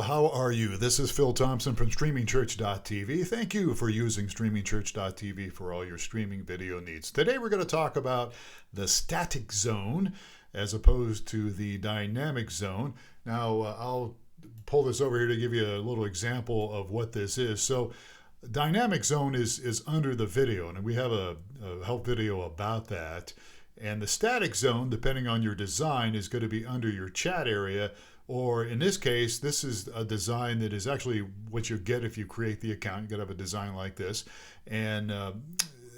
how are you? This is Phil Thompson from StreamingChurch.tv. Thank you for using StreamingChurch.tv for all your streaming video needs. Today we're going to talk about the static zone as opposed to the dynamic zone. Now, I'll pull this over here to give you a little example of what this is. So, dynamic zone is under the video, and we have a help video about that. And the static zone, depending on your design, is going to be under your chat area. Or in this case, this is a design that is actually what you get if you create the account. You got to have a design like this. And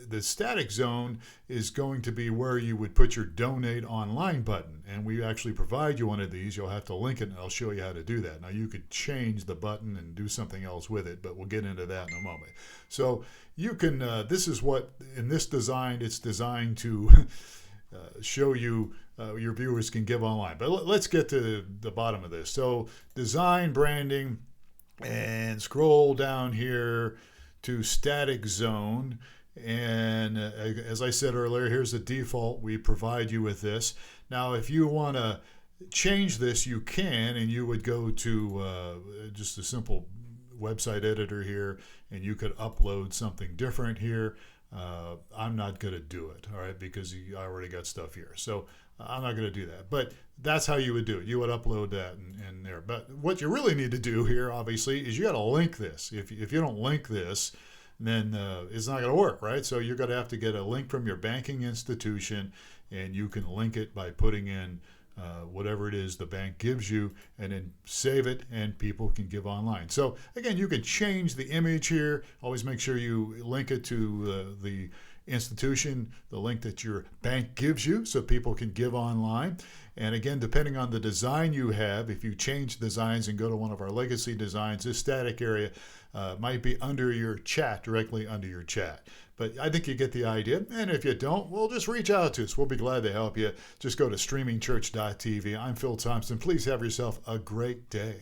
the static zone is going to be where you would put your donate online button. And we actually provide you one of these. You'll have to link it, and I'll show you how to do that. Now, you could change the button and do something else with it, but we'll get into that in a moment. So you can, this is what, in this design, it's designed to show you your viewers can give online. But let's get to the bottom of this. So design, branding, and scroll down here to static zone. And as I said earlier, here's the default. We provide you with this. Now, if you want to change this, you can, and you would go to just a simple website editor here, and you could upload something different here. I'm not going to do it, all right, because I already got stuff here. So I'm not going to do that. But that's how you would do it. You would upload that in there. But what you really need to do here, obviously, is you got to link this. If you don't link this, then it's not going to work, right? So you're going to have to get a link from your banking institution, and you can link it by putting in whatever it is the bank gives you, and then save it, and people can give online. So again, you can change the image here. Always make sure you link it to the institution, the link that your bank gives you, so people can give online. And again, depending on the design you have, if you change designs and go to one of our legacy designs, this static area might be under your chat, directly under your chat. But I think you get the idea. And if you don't, well, just reach out to us. We'll be glad to help you. Just go to StreamingChurch.tv. I'm Phil Thompson. Please have yourself a great day.